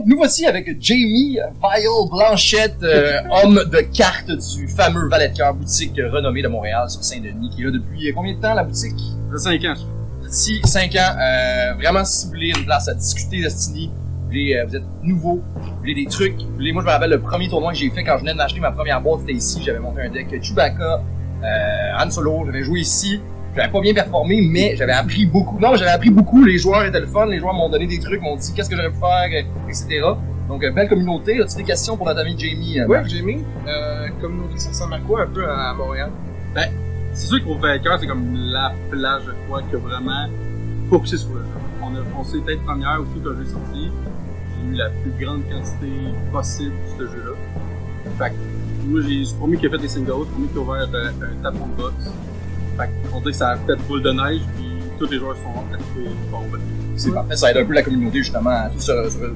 Donc, nous voici avec Jamie Vial Blanchette, homme de cartes du fameux Valet de Cœur, boutique renommée de Montréal sur Saint-Denis, qui est là depuis combien de temps, la boutique? 5 ans. D'ici 5 ans, vraiment, si vous voulez une place à discuter Destiny, vous êtes nouveau, vous voulez des trucs, moi je me rappelle le premier tournoi que j'ai fait quand je venais d'acheter ma première boîte, c'était ici, j'avais monté un deck Chewbacca, Han Solo, j'avais joué ici. J'avais pas bien performé, mais j'avais appris beaucoup. Non, j'avais appris beaucoup. Les joueurs étaient le fun. Les joueurs m'ont donné des trucs, m'ont dit qu'est-ce que j'aurais pu faire, etc. Donc, belle communauté. As-tu des questions pour notre ami Jamie? Ouais, Jamie. Communauté, ça ressemble à quoi un peu à Montréal? Ben, c'est sûr qu'au Valet de Cœur, c'est comme la plage, je crois, qui a vraiment focusé sur le jeu. On a foncé tête première aussi quand le jeu est sorti. J'ai eu la plus grande quantité possible de ce jeu-là. Fait que, moi, c'est pour moi qui a fait des singles, c'est pour moi qui a ouvert un tapon de box. Fait qu'on dit que ça a fait boule de neige, puis tous les joueurs sont assez bons. C'est parfait, ça aide un peu la communauté justement à tous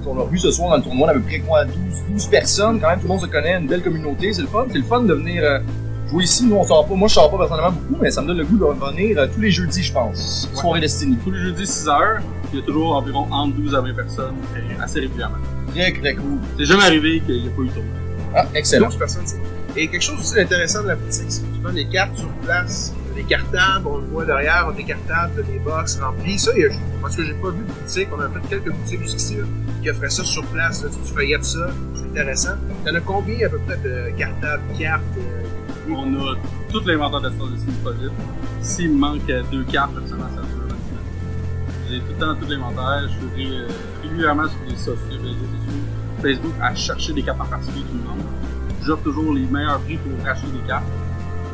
on l'a vu ce soir dans le tournoi, on a à peu près quoi, 12 personnes, quand même tout le monde se connaît, une belle communauté, c'est le fun de venir jouer ici. Nous on sort pas, moi je sors pas personnellement beaucoup, mais ça me donne le goût de revenir tous les jeudis je pense, soirée Destiny. Tous les jeudis 6h, il y a toujours environ entre 12 à 20 personnes, assez régulièrement. Très très cool. C'est jamais arrivé qu'il n'y a pas eu de tournoi. Ah, excellent. 12 personnes, c'est bon. Et quelque chose aussi d'intéressant de la boutique, c'est que tu vends les cartes sur place. Des cartables, on le voit derrière, on a des cartables, des box remplies. Ça, parce que j'ai pas vu de boutique, on a fait quelques boutiques jusqu'ici qui offraient ça sur place. Là, tu feuillettes ça, c'est intéressant. T'en as combien à peu près de cartables, cartes? On a tout l'inventaire de Star Destiny possible. S'il me manque 2 cartes, personnellement, ça dure 29. J'ai tout le temps tout l'inventaire. Je suis régulièrement sur les réseaux sociaux, Facebook, à chercher des cartes en particulier qui me manquent. J'offre toujours les meilleurs prix pour racheter des cartes.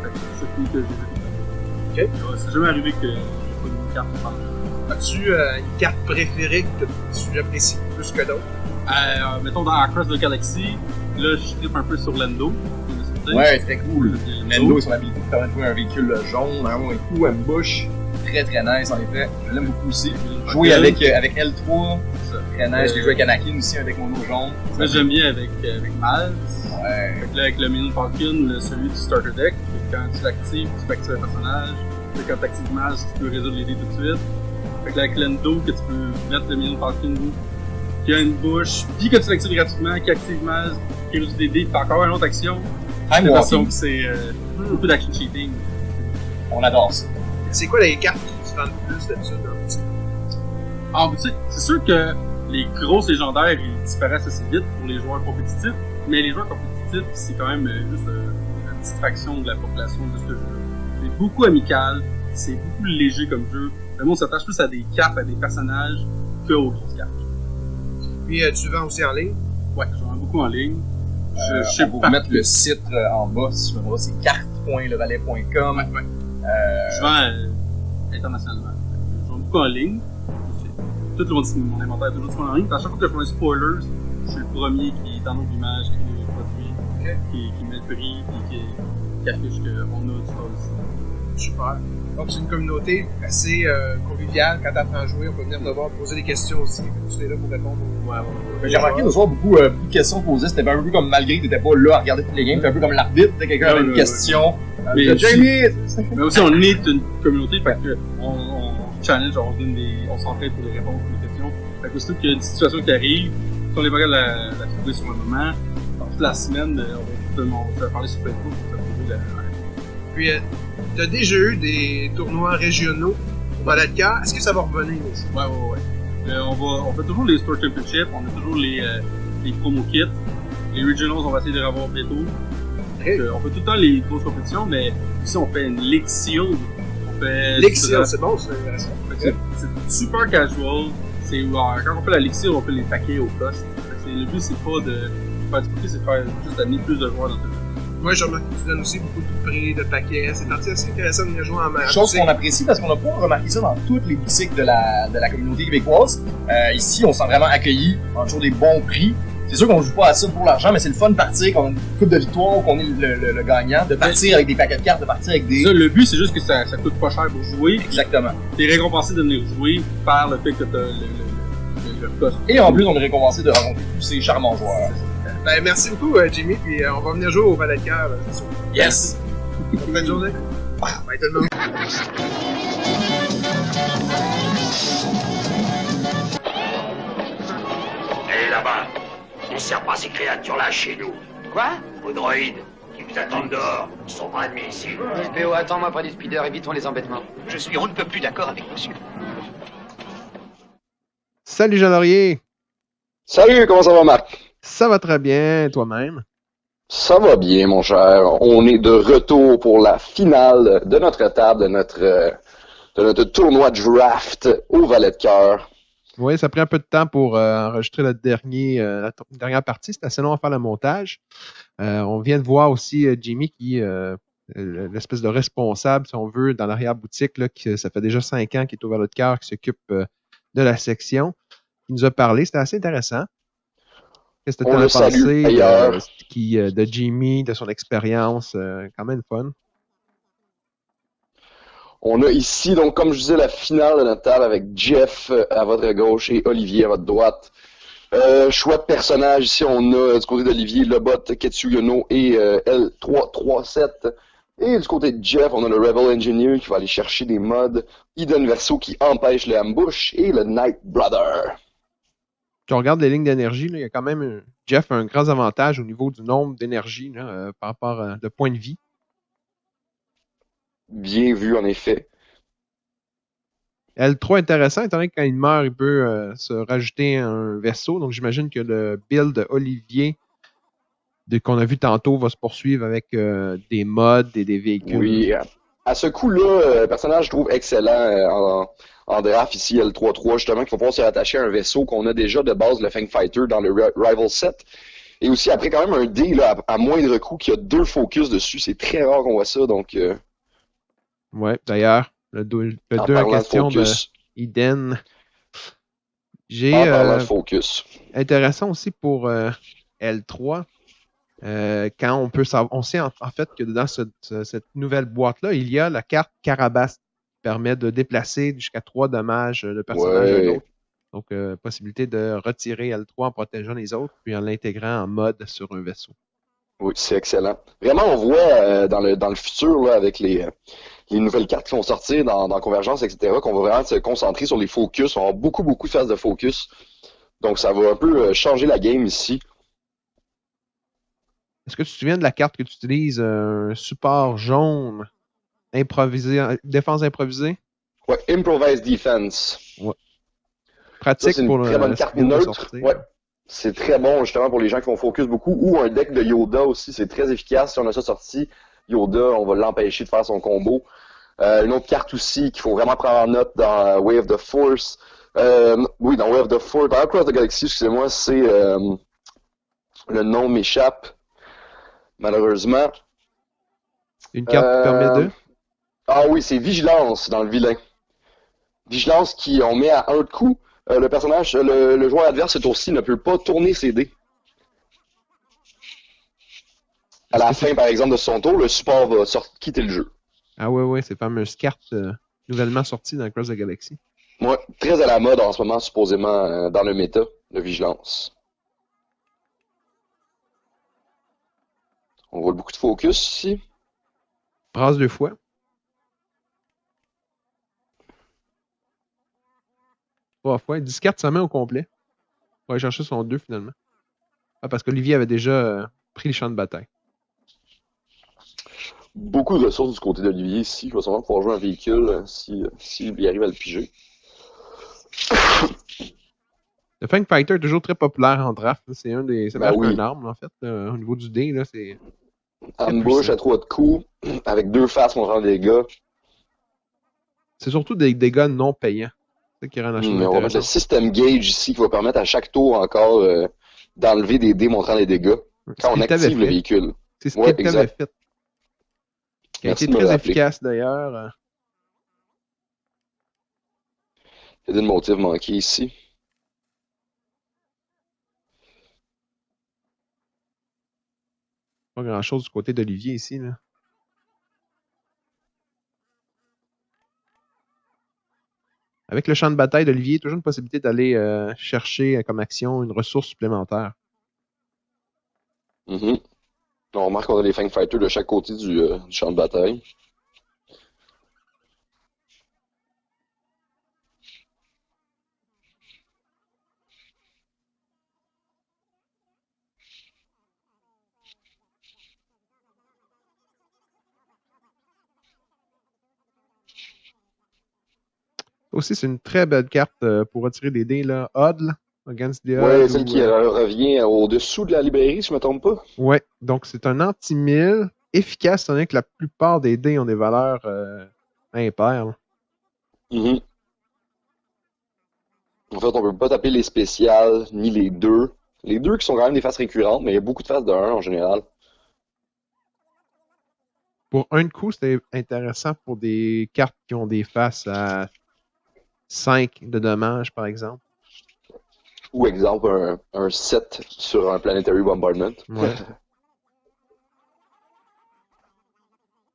C'est ce que j'ai fait. Okay. C'est jamais arrivé que j'ai pas une carte pour parler. As-tu une carte préférée que tu apprécies plus que d'autres? Mettons dans Across the Galaxy, là je trippe un peu sur Lando. Ouais, très cool. Lando et son habilité qui permet de jouer un véhicule jaune, vraiment un coup, ambush. Très très nice en effet. Je l'aime beaucoup aussi. Jouer avec L3, très nice. J'ai joué avec Anakin aussi, un deck mono jaune. Moi j'aime bien avec Maz. Ouais. Fait que là, avec le Millennium Falcon, celui du starter deck, quand tu l'actives, tu peux activer un personnage. Fait que quand tu actives Maz, tu peux résoudre les dés tout de suite. Fait que là, avec Lando, que tu peux mettre le Millennium Falcon qui a une bouche, puis que tu l'actives gratuitement, qui active Maz, qui résout des dés, puis encore une autre action. C'est beaucoup d'action cheating. On adore ça. C'est quoi les cartes qui se vendent plus d'habitude dans la boutique? En boutique, c'est sûr que les grosses légendaires ils disparaissent assez vite pour les joueurs compétitifs, mais les joueurs compétitifs, c'est quand même juste une distraction de la population de ce jeu-là. C'est beaucoup amical, c'est beaucoup léger comme jeu. Le monde s'attache plus à des cartes, à des personnages, qu'aux grosses cartes. Puis tu vends aussi en ligne? Ouais, je vends beaucoup en ligne. Je sais vous mettre le site en bas, si je me vois, c'est carte.levalet.com. Ouais. Je vends internationalement. Je vends beaucoup en ligne. Tout mon inventaire est toujours en ligne. À chaque fois que je fais un spoiler, je suis le premier qui est en haut d'image, qui crée les produits, qui met le prix, et qui affiche qu'on a du store ici. Super. Donc c'est une communauté assez conviviale. Quand t'apprends à jouer, on peut venir te voir, poser des questions aussi. Tu es là pour répondre aux... J'ai remarqué ce soir beaucoup de questions posées. C'était un peu comme malgré que t'étais pas là à regarder toutes les games, c'était un peu comme l'arbitre, quelqu'un avait une question. Mais Jamie! Mais aussi on est une communauté, fait que on challenge, on s'entraide pour les réponses aux questions. Fait que aussitôt qu'il y a une situation qui arrive, si on est pas capable de la trouver sur le moment, dans toute la semaine, on va parler sur Facebook pour trouver la réponse. Puis t'as déjà eu des tournois régionaux au Valet de Cœur. Est-ce que ça va revenir aussi? Ouais. On fait toujours les Store Championships, on a toujours les promo kits. Les Regionals, on va essayer de les revoir bientôt. On fait tout le temps les grosses compétitions, mais ici on fait une League Seal. League Seal, c'est bon, c'est intéressant. C'est super casual. Quand on fait la League Seal, on fait les paquets au cost. Le but, c'est pas de faire du paquet, c'est de faire juste d'amener plus de joueurs dans le jeu. Moi, je remarque que tu donnes aussi beaucoup de prix, de paquets. C'est assez intéressant de venir jouer en match. Chose qu'on apprécie parce qu'on n'a pas remarqué ça dans toutes les boutiques de la communauté québécoise. Ici, on se sent vraiment accueillis. On a toujours des bons prix. C'est sûr qu'on joue pas à ça pour l'argent, mais c'est le fun de partir, qu'on a une coupe de victoire, qu'on est le gagnant, de partir avec des paquets de cartes, de partir avec des... Ça, le but, c'est juste que ça coûte pas cher pour jouer. Exactement. T'es récompensé de venir jouer par le fait que t'as le cost. Et en plus, on est récompensé de rencontrer tous ces charmants joueurs. Ben, merci beaucoup, Jimmy, puis on va venir jouer au Valet de Cœur, c'est sûr. Yes! Bonne journée. Bye tout le monde. Et là-bas. sert pas ces créatures-là chez nous. Quoi? Vos droïdes, qui vous attendent dehors, ils sont pas admissibles. SPO, attends-moi près du speeder, évitons les embêtements. Je suis on ne peut plus d'accord avec monsieur. Salut Jean Laurier! Salut, comment ça va, Marc? Ça va très bien, toi-même? Ça va bien, mon cher. On est de retour pour la finale de notre table, de notre tournoi draft au Valet de Cœur. Oui, ça a pris un peu de temps pour enregistrer la dernière partie. C'est assez long à faire le montage. On vient de voir aussi Jimmy qui l'espèce de responsable, si on veut, dans l'arrière-boutique, là, que ça fait déjà 5 ans qu'il est au Valet de Cœur, qui s'occupe de la section. Il nous a parlé. C'était assez intéressant. Qu'est-ce que tu en as pensé de Jimmy, de son expérience? Quand même fun. On a ici, donc, comme je disais, la finale de notre table avec Jeff à votre gauche et Olivier à votre droite. Choix de personnage, ici, on a du côté d'Olivier, le bot Ketsuyono et L337. Et du côté de Jeff, on a le Rebel Engineer qui va aller chercher des mods, Eden Verso qui empêche les ambush et le Night Brother. Tu regardes les lignes d'énergie, il y a quand même Jeff a un grand avantage au niveau du nombre d'énergie par rapport à de points de vie. Bien vu, en effet. L3 intéressant, étant donné que quand il meurt, il peut se rajouter un vaisseau. Donc j'imagine que le build de Olivier qu'on a vu tantôt va se poursuivre avec des mods et des véhicules. Oui, à ce coup-là, le personnage, je trouve excellent en draft ici, L3-3, justement, qu'il va pouvoir se rattacher à un vaisseau qu'on a déjà de base, le Fang Fighter, dans le Rival set. Et aussi, après, quand même, un dé là, à moindre coût qui a 2 focus dessus. C'est très rare qu'on voit ça, donc... Ouais, d'ailleurs, le 2 en question de Eden. En parlant de focus. Intéressant aussi pour L3. Quand on sait en fait que dans cette nouvelle boîte-là, il y a la carte Carabasse qui permet de déplacer jusqu'à 3 dommages le personnage de l'autre. Donc, possibilité de retirer L3 en protégeant les autres, puis en l'intégrant en mode sur un vaisseau. Oui, c'est excellent. Vraiment, on voit dans le futur, là, avec les nouvelles cartes qui vont sortir dans Convergence, etc., qu'on va vraiment se concentrer sur les focus. On va avoir beaucoup de phases de focus. Donc, ça va un peu changer la game ici. Est-ce que tu te souviens de la carte que tu utilises, un support jaune, défense improvisée? Ouais, Improvised Defense. Ouais. Pratique ça, pour une très bonne carte neutre. Ouais. C'est très bon justement pour les gens qui vont focus beaucoup. Ou un deck de Yoda aussi, c'est très efficace. Si on a ça sorti, Yoda, on va l'empêcher de faire son combo. Une autre carte aussi qu'il faut vraiment prendre en note dans Way of the Force. Oui, dans Way of the Force. Dans Across the Galaxy, excusez-moi, c'est... le nom m'échappe, malheureusement. Une carte qui permet de... Ah oui, c'est Vigilance dans le vilain. Vigilance qui, on met à 1 de coup. Le personnage, le joueur adverse, ce tour-ci, ne peut pas tourner ses dés. À la fin, par exemple, de son tour, le support va quitter le jeu. Ah ouais, ces fameuses cartes nouvellement sorties dans Across the Galaxy. Ouais, très à la mode en ce moment, supposément, dans le méta de Vigilance. On voit beaucoup de focus ici. Brasse 2 fois. Trois fois. 10 cartes seulement au complet. On va aller chercher son 2 finalement. Ah, parce qu'Olivier avait déjà pris le champ de bataille. Beaucoup de ressources du côté d'Olivier ici. Il va sûrement pouvoir jouer un véhicule s'il arrive à le piger. Le Fang Fighter est toujours très populaire en draft. C'est un des. C'est oui. une arme, en fait. Au niveau du dé, là, c'est. Ambush à 3 de coups, avec 2 faces montrant des dégâts. C'est surtout des dégâts non payants. C'est ça qui rend la chose on va mettre le system gauge ici qui va permettre à chaque tour encore d'enlever des dés montrant des dégâts quand on active le véhicule. C'est ce qu'il t'avait fait. Qui a été très efficace d'ailleurs. Il y a des motifs manqués ici. Pas grand chose du côté d'Olivier ici, là. Avec le champ de bataille d'Olivier, toujours une possibilité d'aller chercher comme action une ressource supplémentaire. On remarque qu'on a les Fang Fighters de chaque côté du champ de bataille. aussi, c'est une très belle carte pour retirer des dés, là. Odd, là, Against the Odd. Ouais, celle qui revient au-dessous de la librairie, si je me trompe pas. Ouais, donc c'est un anti-1000, efficace, étant donné que la plupart des dés ont des valeurs impaires. Là. Mm-hmm. En fait, on peut pas taper les spéciales, ni les deux. Les deux qui sont quand même des faces récurrentes, mais il y a beaucoup de faces de 1 en général. Pour un coup, c'était intéressant pour des cartes qui ont des faces à 5 de dommages, par exemple. Ou exemple, un 7 sur un Planetary Bombardment. Ouais.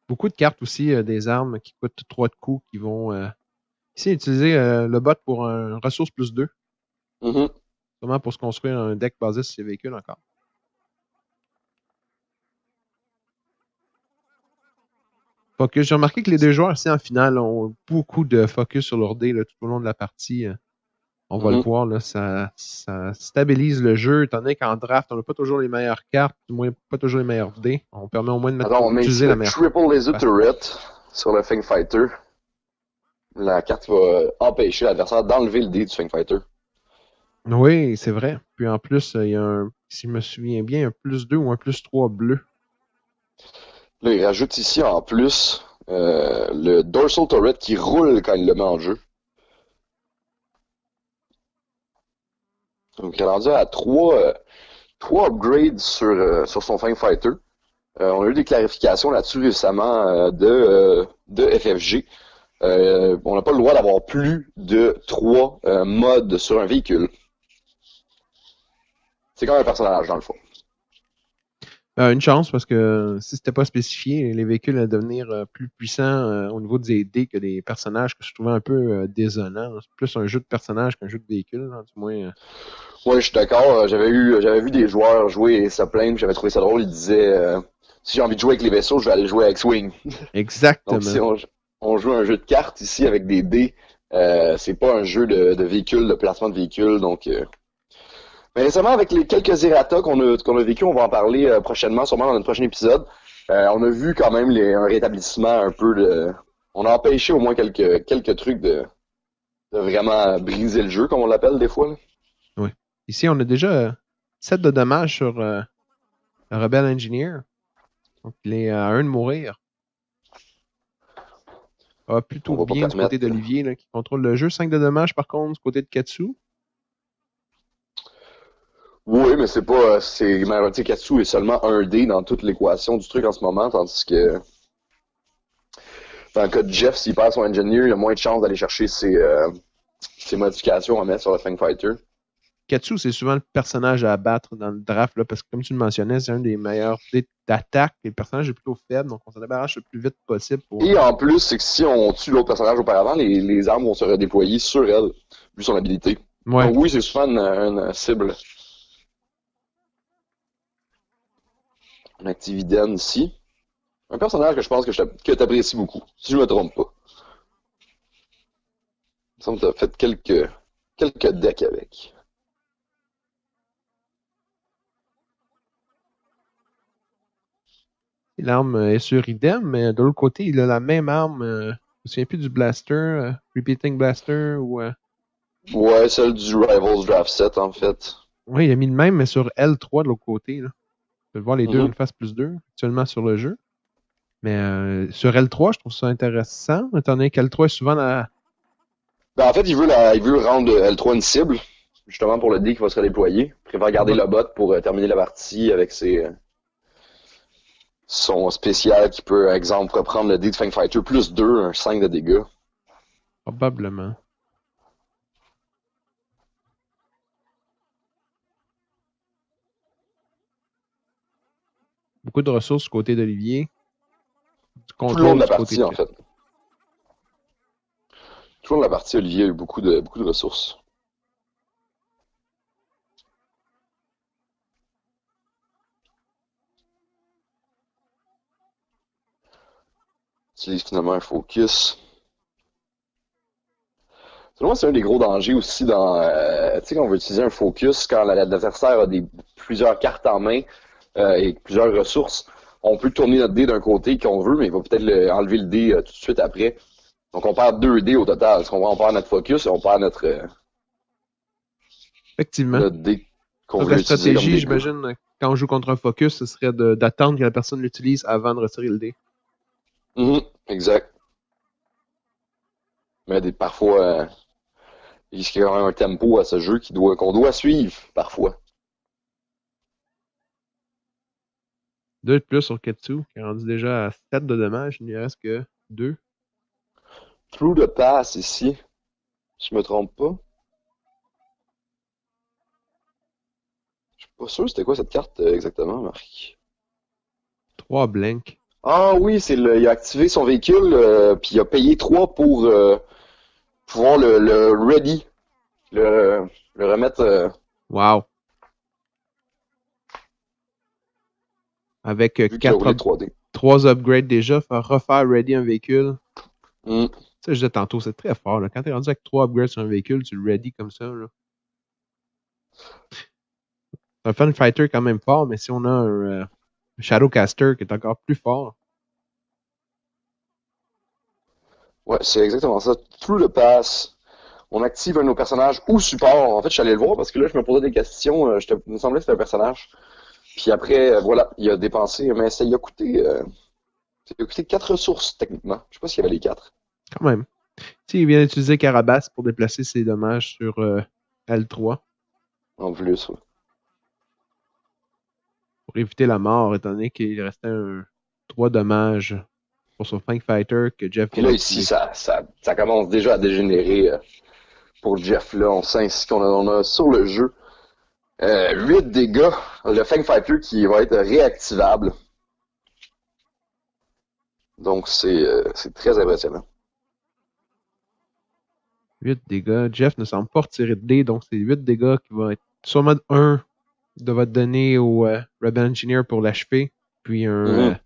Beaucoup de cartes aussi, des armes qui coûtent 3 de coups, qui vont ici utiliser le bot pour un ressource plus 2. Mm-hmm. Sûrement pour se construire un deck basé sur ces véhicules encore. Focus. J'ai remarqué que les deux joueurs ici en finale ont beaucoup de focus sur leur dé là, tout au long de la partie. On va le voir, là, ça stabilise le jeu, étant donné qu'en draft, on n'a pas toujours les meilleures cartes, du moins pas toujours les meilleurs dés. On permet au moins de mettre on met utiliser ici la le meilleure. Triple Laser Turret sur le Fang Fighter. La carte va empêcher l'adversaire d'enlever le dé du Fang Fighter. Oui, c'est vrai. Puis en plus, il y a un, si je me souviens bien, un plus 2 ou un plus 3 bleu. Là, il rajoute ici en plus le Dorsal Turret qui roule quand il le met en jeu. Donc, il est rendu à 3 upgrades sur son Fang Fighter. On a eu des clarifications là-dessus récemment de FFG. On n'a pas le droit d'avoir plus de 3 modes sur un véhicule. C'est comme un personnage, dans le fond. Une chance, parce que si c'était pas spécifié, les véhicules allaient devenir plus puissants au niveau des dés que des personnages, que je trouvais un peu désolant. C'est plus un jeu de personnages qu'un jeu de véhicule, hein, du moins. Ouais, je suis d'accord. J'avais vu des joueurs jouer et se plaindre, j'avais trouvé ça drôle. Ils disaient si j'ai envie de jouer avec les vaisseaux, je vais aller jouer avec Swing. Exactement. Donc si on joue un jeu de cartes ici avec des dés, c'est pas un jeu de véhicule, de placement de véhicule, donc. Mais récemment, avec les quelques errata qu'on a vécu, on va en parler prochainement, sûrement dans notre prochain épisode. On a vu quand même un rétablissement un peu de. On a empêché au moins quelques trucs de vraiment briser le jeu, comme on l'appelle des fois. Là. Oui. Ici, on a déjà 7 de dommages sur le Rebel Engineer. Donc, il est à 1 de mourir. Plutôt bien du côté d'Olivier là, qui contrôle le jeu. 5 de dommages par contre du côté de Katsu. Oui, mais c'est pas. Katsu est seulement un dé dans toute l'équation du truc en ce moment, tandis que. Dans le cas de Jeff, s'il perd son engineer, il a moins de chances d'aller chercher ses modifications à mettre sur le Fang Fighter. Katsu, c'est souvent le personnage à abattre dans le draft, là, parce que comme tu le mentionnais, c'est un des meilleurs dés d'attaque, et le personnage est plutôt faible, donc on s'en débarrasse le plus vite possible. Et en plus, c'est que si on tue l'autre personnage auparavant, les armes vont se redéployer sur elle, vu son habilité. Ouais. Donc oui, c'est souvent une cible. Un Actividen ici. Un personnage que je pense que tu apprécies beaucoup, si je me trompe pas. Il me semble que tu as fait quelques decks avec. L'arme est sur idem, mais de l'autre côté, il a la même arme. Je me souviens plus du Blaster, Repeating Blaster ou. Ouais, celle du Rivals Draft Set en fait. Oui, il a mis le même, mais sur L3 de l'autre côté. Là. Tu peux voir les deux une face plus 2 actuellement sur le jeu. Mais sur L3, je trouve ça intéressant, étant donné qu'L3 est souvent la. Ben, en fait, il veut rendre L3 une cible, justement pour le dé qui va se redéployer. Il préfère garder le bot pour terminer la partie avec son spécial qui peut, par exemple, reprendre le dé de Fang Fighter plus 2, un 5 de dégâts. Probablement. Beaucoup de ressources du côté d'Olivier. Tout le long de la partie, en fait. Tout le long de la partie, Olivier a eu beaucoup de ressources. Utilise finalement un focus. Selon moi, c'est un des gros dangers aussi dans. Tu sais, quand on veut utiliser un focus, quand l'adversaire a plusieurs cartes en main et plusieurs ressources, on peut tourner notre dé d'un côté qu'on veut, mais il va peut-être enlever le dé tout de suite après. Donc on perd 2 dés au total. Parce qu'on perd notre focus et on perd notre Effectivement. dé qu'on Donc veut la utiliser comme stratégie, dégâts. j'imagine, quand on joue contre un focus, ce serait d'attendre que la personne l'utilise avant de retirer le dé. Exact. Mais parfois, il y a quand même un tempo à ce jeu qu'on doit suivre, parfois. 2 de plus sur Ketsu, qui est rendu déjà à 7 de dommages. Il ne lui reste que 2. Through the pass ici. Si je me trompe pas. Je suis pas sûr c'était quoi cette carte exactement, Marc. 3 blank. Ah oui, il a activé son véhicule, puis il a payé 3 pour pouvoir le ready. Le remettre. Wow. Avec Vu qu'il a roulé 3D. 3 upgrades déjà, faire refaire ready un véhicule. Mm. Ça, je disais tantôt, c'est très fort. Là. Quand tu es rendu avec 3 upgrades sur un véhicule, tu le ready comme ça. Là. C'est un Fun Fighter quand même fort, mais si on a un Shadowcaster qui est encore plus fort. Ouais, c'est exactement ça. Through the pass, on active un de nos personnages ou support. En fait, je suis allé le voir parce que là, je me posais des questions. Il me semblait que c'était un personnage. Puis après, voilà, il a dépensé, mais ça lui a coûté 4 ressources, techniquement. Je sais pas s'il y avait les 4. Quand même. Il vient d'utiliser Carabas pour déplacer ses dommages sur L3. En plus, ouais. Pour éviter la mort, étant donné qu'il restait 3 dommages pour son Fang Fighter que Jeff Et là, ici, ça commence déjà à dégénérer pour Jeff. Là, on sent ici qu'on a sur le jeu 8 dégâts. Le Fang Fighter qui va être réactivable. Donc, c'est très impressionnant. 8 dégâts. Jeff ne semble pas retirer de dés, donc c'est 8 dégâts qui vont être sûrement 1 de votre donner au Rebel Engineer pour l'achever, puis un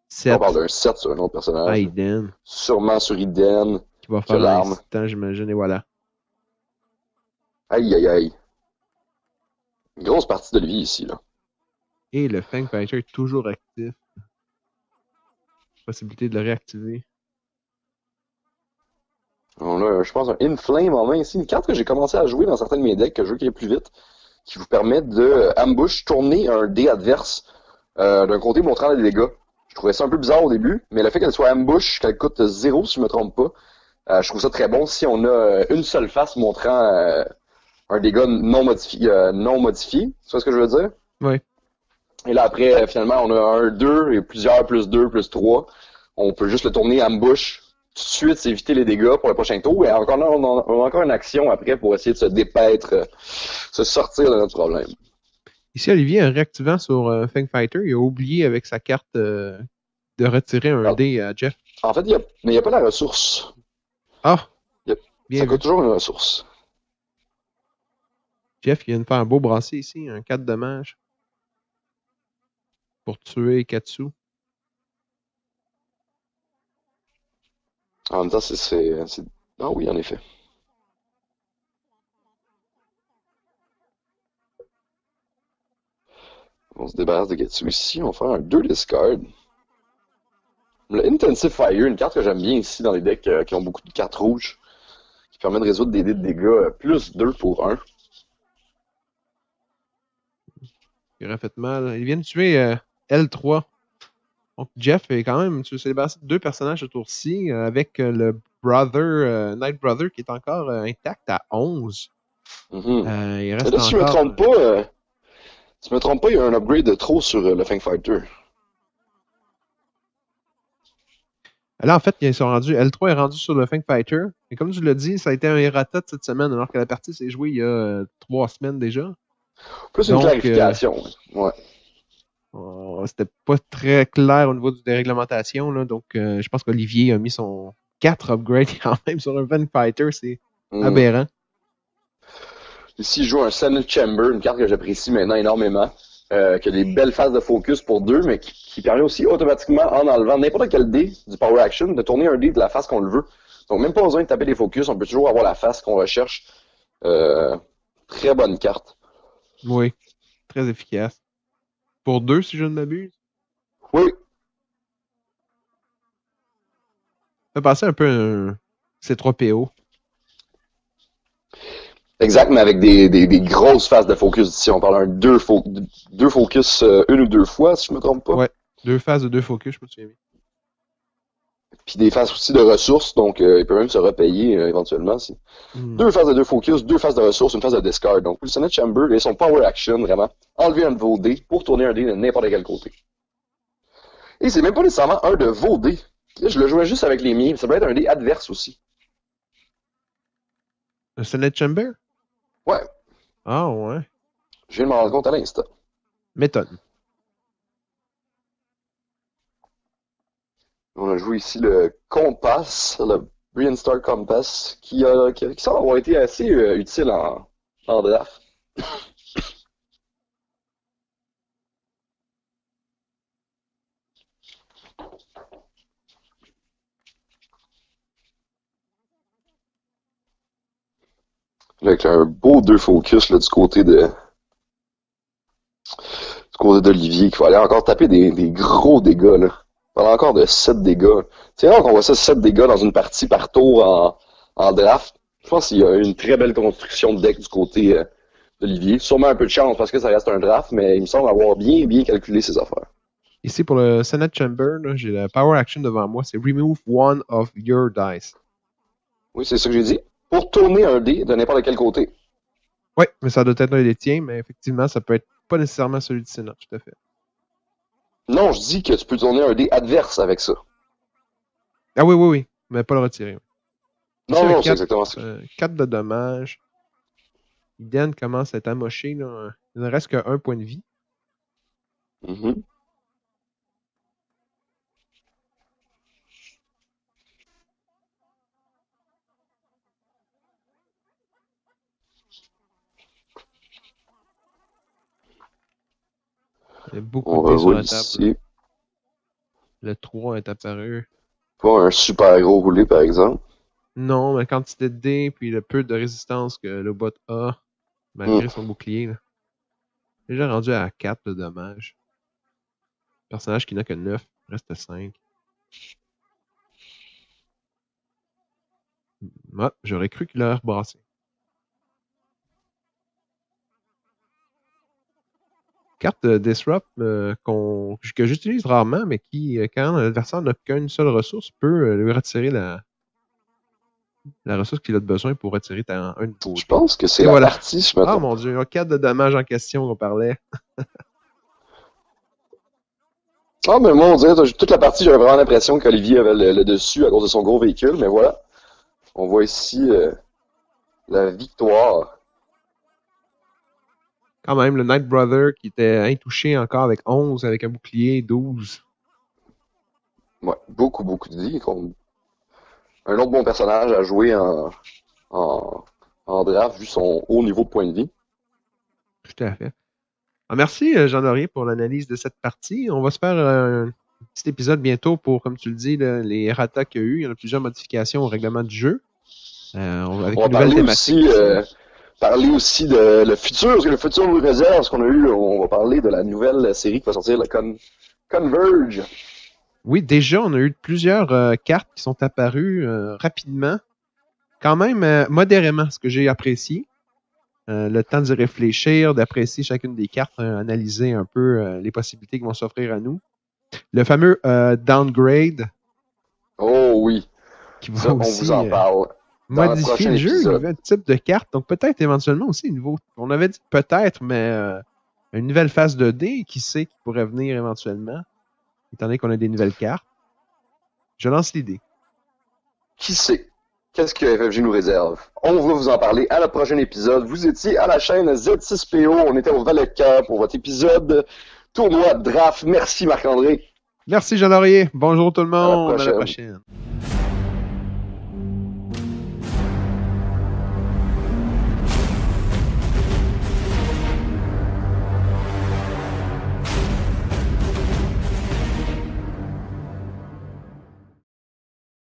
7. On parle d'un 7 sur un autre personnage. Eden. Sûrement sur Eden. Qui va faire l'instant, j'imagine, et voilà. Aïe, aïe, aïe. Une grosse partie de lui ici, là. Et le Fang Fighter est toujours actif. Possibilité de le réactiver. On a, je pense, un Inflame en main ici. Une carte que j'ai commencé à jouer dans certains de mes decks, que je veux qu'il aille plus vite, qui vous permet de ambush, tourner un dé adverse d'un côté montrant les dégâts. Je trouvais ça un peu bizarre au début, mais le fait qu'elle soit ambush, qu'elle coûte 0 si je me trompe pas, je trouve ça très bon si on a une seule face montrant un dégât non modifié. Tu vois ce que je veux dire? Oui. Et là après, finalement, on a un 2 et plusieurs plus 2 plus 3. On peut juste le tourner ambush. Tout de suite, c'est éviter les dégâts pour le prochain tour. Et encore, on a encore une action après pour essayer de se dépaître, se sortir de notre problème. Ici, Olivier, en réactivant sur Fang Fighter, il a oublié avec sa carte de retirer un dé à Jeff. En fait, mais il n'y a pas la ressource. Ah! Ça coûte toujours une ressource. Jeff, il vient de faire un beau brassé ici, un 4 dommages. Pour tuer Katsu. En même temps, c'est... Ah oui, en effet. On se débarrasse de Getsu ici. On va faire un 2 discard. Le Intensive Fire, une carte que j'aime bien ici dans les decks qui ont beaucoup de cartes rouges. Qui permet de résoudre des dés de dégâts plus 2 pour 1. Il aurait fait mal. Il vient de tuer L3. Donc Jeff est quand même... Tu s'est débarrassé de 2 personnages ce tour-ci avec le Brother, Night Brother qui est encore intact à 11. Il reste là, si je me trompe pas, il y a un upgrade de trop sur le Fang Fighter. Là, en fait, ils sont rendus. L3 est rendu sur le Fang Fighter. Et comme tu l'as dit, ça a été un errata cette semaine, alors que la partie s'est jouée il y a 3 semaines déjà. Plus une clarification. Ouais. C'était pas très clair au niveau des réglementations. Là, donc, je pense qu'Olivier a mis son 4 upgrades quand même sur un Fang Fighter. C'est aberrant. Ici, je joue un Senate Chamber, une carte que j'apprécie maintenant énormément, qui a des belles phases de focus pour 2, mais qui permet aussi automatiquement, en enlevant n'importe quel dé du Power Action, de tourner un dé de la face qu'on le veut. Donc, même pas besoin de taper des focus, on peut toujours avoir la face qu'on recherche. Très bonne carte. Oui, très efficace. Pour 2, si je ne m'abuse. Oui. Ça fait passer un peu C'est 3 PO. Exact, mais avec des grosses phases de focus. Ici, on parle deux focus une ou deux fois, si je me trompe pas. Ouais, 2 phases de 2 focus, je me souviens bien. Puis des phases aussi de ressources, donc il peut même se repayer éventuellement. 2 phases de 2 focus, 2 phases de ressources, une phase de discard. Donc, le Senate Chamber et son power action, vraiment, enlever un de vos dés pour tourner un dé de n'importe quel côté. Et c'est même pas nécessairement un de vos dés. Là, je le jouais juste avec les miens, ça peut être un dé adverse aussi. Le Senate Chamber? Ouais. Ah ouais. Je viens de m'en rendre compte à l'instant. M'étonne. On a joué ici le Compass, le Brilliant Star Compass, qui semble avoir été assez utile en draft. Avec un beau 2 focus là, du côté d'Olivier, qui va aller encore taper des gros dégâts. Là. On parle encore de 7 dégâts. C'est rare qu'on voit ça 7 dégâts dans une partie par tour en draft. Je pense qu'il y a une très belle construction de deck du côté d'Olivier. Sûrement un peu de chance parce que ça reste un draft, mais il me semble avoir bien calculé ses affaires. Ici, pour le Senate Chamber, là, j'ai la Power Action devant moi. C'est Remove one of your dice. Oui, c'est ça que j'ai dit. Pour tourner un dé de n'importe quel côté. Oui, mais ça doit être un des tiens, mais effectivement, ça peut être pas nécessairement celui du Sénat, tout à fait. Non, je dis que tu peux tourner un dé adverse avec ça. Ah oui, mais pas le retirer. Non, c'est exactement ça. 4 de dommages. Iden commence à être amoché. Là. Il ne reste qu'un point de vie. Mm-hmm. Il y a beaucoup de dés sur la table. Ici. Le 3 est apparu. Pas un super gros roulé, par exemple. Non, mais la quantité de dés, puis le peu de résistance que le bot a, malgré son bouclier. Là. Déjà rendu à 4 de dommages. Personnage qui n'a que 9, reste 5. Ah, j'aurais cru qu'il aurait rebrassé. Carte Disrupt que j'utilise rarement, mais qui, quand l'adversaire n'a qu'une seule ressource, peut lui retirer la ressource qu'il a besoin pour retirer un de vos. Je pense que c'est la partie, je m'attends. Ah mon dieu, 4 de dommages en question qu'on parlait. Ah, mais moi, on dirait, toute la partie, j'avais vraiment l'impression qu'Olivier avait le dessus à cause de son gros véhicule, mais voilà. On voit ici la victoire. Quand même, le Night Brother qui était intouché encore avec 11, avec un bouclier, 12. Ouais, beaucoup de dés. Un autre bon personnage à jouer en draft, vu son haut niveau de point de vie. Tout à fait. Alors, merci Jean-Laurier pour l'analyse de cette partie. On va se faire un petit épisode bientôt pour, comme tu le dis, là, les errata qu'il y a eu. Il y en a plusieurs modifications au règlement du jeu. Avec on va parler aussi de le futur nous réserve, ce qu'on a eu. On va parler de la nouvelle série qui va sortir, le Converge. Oui, déjà, on a eu plusieurs cartes qui sont apparues rapidement. Quand même, modérément, ce que j'ai apprécié. Le temps d'y réfléchir, d'apprécier chacune des cartes, analyser un peu les possibilités qui vont s'offrir à nous. Le fameux Downgrade. Oh oui. Qui va aussi, on vous en parle. Modifier le jeu, un nouvel type de carte. Donc peut-être éventuellement aussi nouveau. On avait dit peut-être, mais une nouvelle phase de dés, qui sait qui pourrait venir éventuellement, étant donné qu'on a des nouvelles cartes. Je lance l'idée. Qui sait? Qu'est-ce que FFG nous réserve? On va vous en parler à notre prochain épisode. Vous étiez à la chaîne Z6PO. On était au Valet-Cœur pour votre épisode tournoi draft. Merci Marc-André. Merci Jean-Laurier. Bonjour tout le monde. À la prochaine.